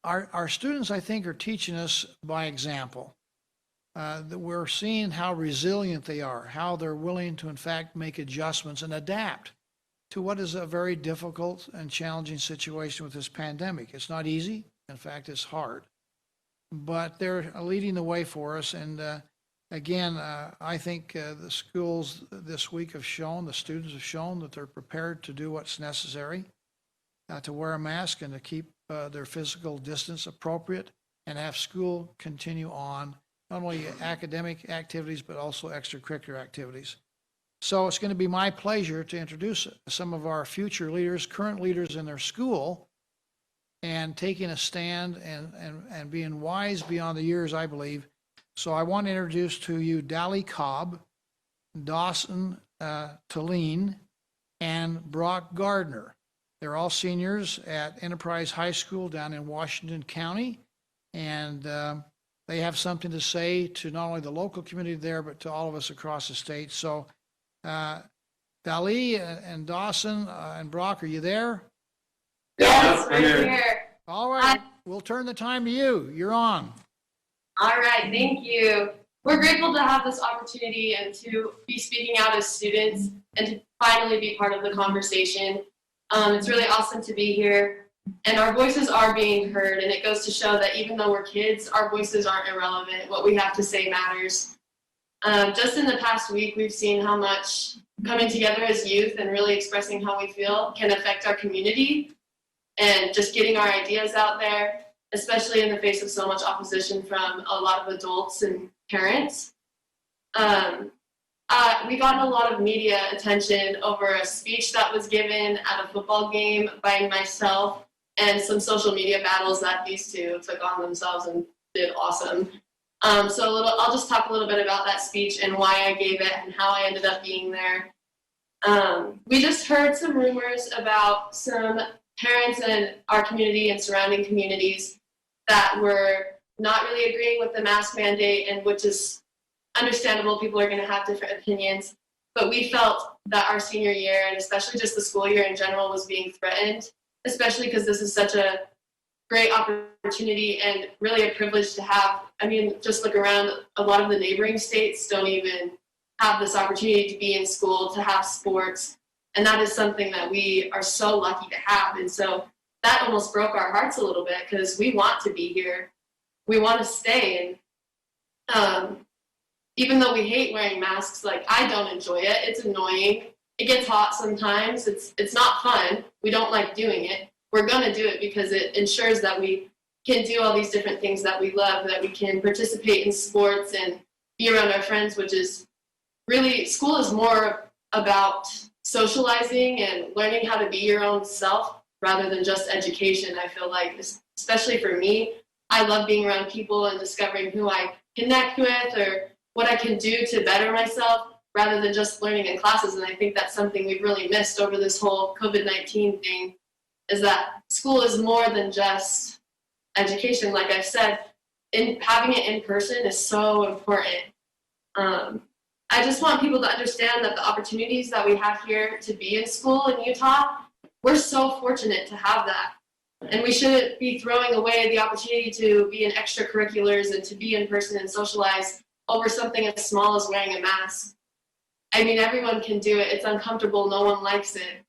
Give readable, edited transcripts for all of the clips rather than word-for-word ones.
our students, I think, are teaching us by example. That we're seeing how resilient they are, how they're willing to, in fact, make adjustments and adapt to what is a very difficult and challenging situation with this pandemic. It's not easy. In fact, it's hard. But they're leading the way for us. And again, I think the schools this week have shown, the students have shown that they're prepared to do what's necessary, to wear a mask and to keep their physical distance appropriate and have school continue on, not only academic activities, but also extracurricular activities. So it's going to be my pleasure to introduce some of our future leaders, current leaders in their school, and taking a stand and being wise beyond the years, I believe. So I want to introduce to you Dally Cobb, Dawson Talene, and Brock Gardner. They're all seniors at Enterprise High School down in Washington County, and they have something to say to not only the local community there, but to all of us across the state. So Dali and Dawson and Brock, are you there? Yes, we're here. All right, we'll turn the time to you. You're on. All right, thank you. We're grateful to have this opportunity and to be speaking out as students and to finally be part of the conversation. It's really awesome to be here, and our voices are being heard, and it goes to show that even though we're kids, our voices aren't irrelevant. What we have to say matters. Just in the past week, we've seen how much coming together as youth and really expressing how we feel can affect our community and just getting our ideas out there, especially in the face of so much opposition from a lot of adults and parents. We got a lot of media attention over a speech that was given at a football game by myself and some social media battles that these two took on themselves and did awesome. I'll just talk a little bit about that speech and why I gave it and how I ended up being there. We just heard some rumors about some parents in our community and surrounding communities that were not really agreeing with the mask mandate, and which is understandable. People are going to have different opinions, but we felt that our senior year, and especially just the school year in general, was being threatened, especially because this is such a great opportunity and really a privilege to have. I mean, just look around, a lot of the neighboring states don't even have this opportunity to be in school, to have sports, and that is something that we are so lucky to have. And so that almost broke our hearts a little bit because we want to be here. We want to stay. And even though we hate wearing masks, like, I don't enjoy it. It's annoying. It gets hot sometimes. It's not fun. We don't like doing it. We're going to do it because it ensures that we can do all these different things that we love, that we can participate in sports and be around our friends, which is really, school is more about socializing and learning how to be your own self rather than just education. I feel like, especially for me, I love being around people and discovering who I connect with or what I can do to better myself rather than just learning in classes. And I think that's something we've really missed over this whole COVID-19 thing, is that school is more than just education. Like I've said, having it in person is so important. I just want people to understand that the opportunities that we have here to be in school in Utah, we're so fortunate to have that. And we shouldn't be throwing away the opportunity to be in extracurriculars and to be in person and socialize over something as small as wearing a mask. I mean, everyone can do it. It's uncomfortable. No one likes it.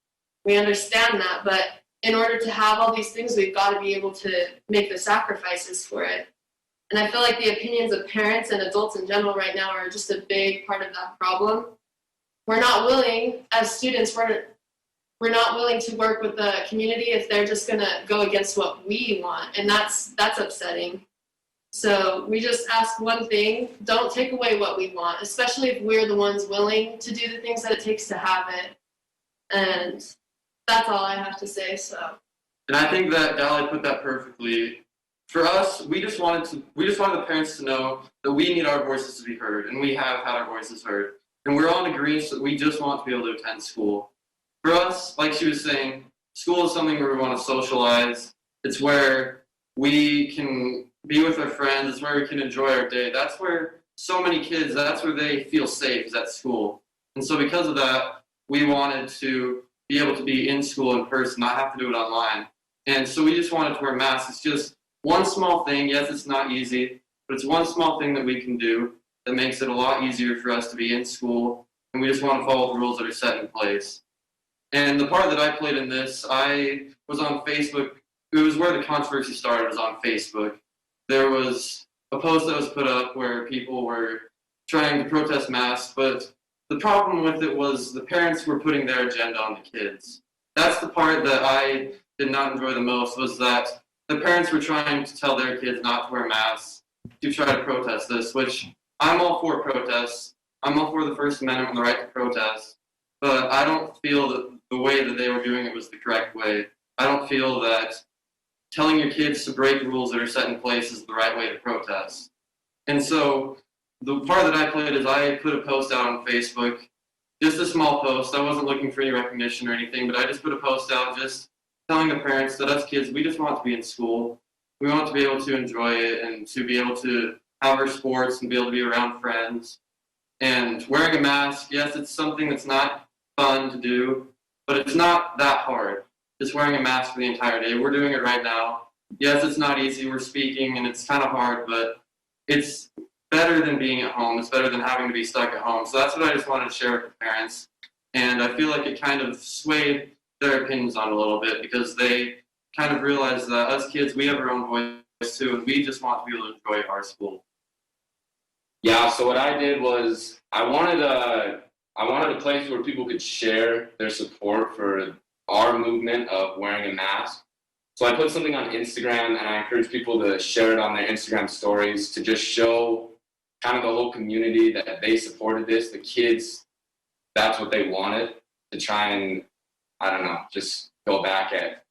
We understand that. But in order to have all these things, we've got to be able to make the sacrifices for it. And I feel like the opinions of parents and adults in general right now are just a big part of that problem. We're not willing, as students, we're not willing to work with the community if they're just going to go against what we want. And that's upsetting. So we just ask one thing: don't take away what we want, especially if we're the ones willing to do the things that it takes to have it. And that's all I have to say. So. And I think that Dally put that perfectly. For us, we just wanted the parents to know that we need our voices to be heard, and we have had our voices heard. And we're all in agreement that we just want to be able to attend school. For us, like she was saying, school is something where we want to socialize. It's where we can be with our friends. It's where we can enjoy our day. That's where so many kids, that's where they feel safe, is at school. And so because of that, we wanted to be able to be in school in person, not have to do it online. And so we just wanted to wear masks. It's just one small thing. Yes, it's not easy, but it's one small thing that we can do that makes it a lot easier for us to be in school, and we just want to follow the rules that are set in place. And the part that I played in this, I was on Facebook. It was where the controversy started, was on Facebook. There was a post that was put up where people were trying to protest masks, but the problem with it was the parents were putting their agenda on the kids. That's the part that I did not enjoy the most, was that the parents were trying to tell their kids not to wear masks to try to protest this, which I'm all for protests. I'm all for the First Amendment and the right to protest, but I don't feel that the way that they were doing it was the correct way. I don't feel that telling your kids to break rules that are set in place is the right way to protest. And so the part that I played is I put a post out on Facebook, just a small post. I wasn't looking for any recognition or anything, but I just put a post out just telling the parents that us kids, we just want to be in school. We want to be able to enjoy it and to be able to have our sports and be able to be around friends. And wearing a mask, yes, it's something that's not fun to do, but it's not that hard. Just wearing a mask for the entire day. We're doing it right now. Yes, it's not easy. We're speaking and it's kind of hard, but it's better than being at home. It's better than having to be stuck at home. So that's what I just wanted to share with the parents. And I feel like it kind of swayed their opinions on a little bit, because they kind of realized that us kids, we have our own voice too, and we just want to be able to enjoy our school. Yeah, so what I did was I wanted a place where people could share their support for our movement of wearing a mask. So I put something on Instagram, and I encourage people to share it on their Instagram stories to just show kind of the whole community that they supported this. The kids, that's what they wanted, to try and, I don't know, just go back at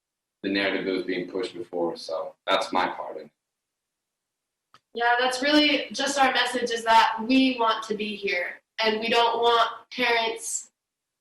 the narrative that was being pushed before. So that's my part in it. Yeah, that's really just our message, is that we want to be here, and we don't want parents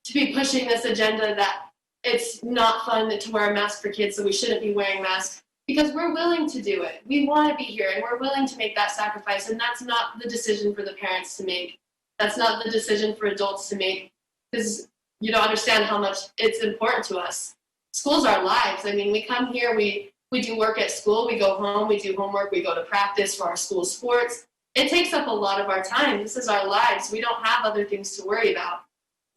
to be pushing this agenda that it's not fun to wear a mask for kids, so we shouldn't be wearing masks, because we're willing to do it. We want to be here, and we're willing to make that sacrifice, and that's not the decision for the parents to make. That's not the decision for adults to make, because you don't understand how much it's important to us. School's our lives. I mean, we come here, we do work at school, we go home, we do homework, we go to practice for our school sports. It takes up a lot of our time. This is our lives. We don't have other things to worry about.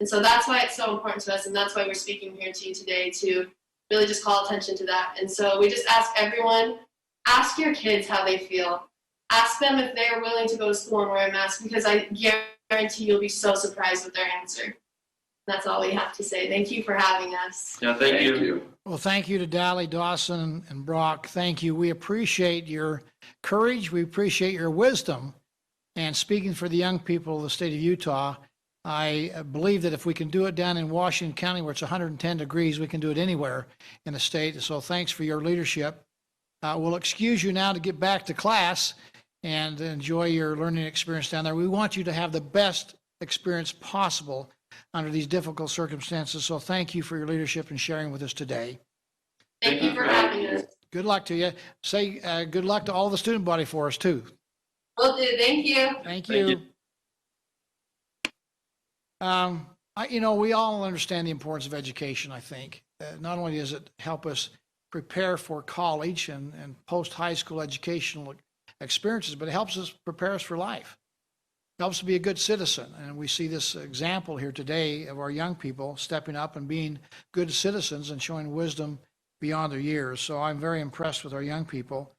And so that's why it's so important to us, and that's why we're speaking here to you today, to really just call attention to that. And so we just ask everyone, ask your kids how they feel. Ask them if they are willing to go to school and wear a mask, because I guarantee you'll be so surprised with their answer. That's all we have to say. Thank you for having us. Yeah, thank you. Well, thank you to Dally, Dawson, and Brock. Thank you. We appreciate your courage. We appreciate your wisdom. And speaking for the young people of the state of Utah, I believe that if we can do it down in Washington County where it's 110 degrees, we can do it anywhere in the state. So thanks for your leadership. We'll excuse you now to get back to class and enjoy your learning experience down there. We want you to have the best experience possible under these difficult circumstances. So thank you for your leadership and sharing with us today. Thank you for having us. Good luck to you. Say good luck to all the student body for us too. Will do. Thank you. Thank you. Thank We all understand the importance of education, I think. Not only does it help us prepare for college and post-high school educational experiences, but it helps us prepare us for life. It helps us be a good citizen. And we see this example here today of our young people stepping up and being good citizens and showing wisdom beyond their years. So I'm very impressed with our young people.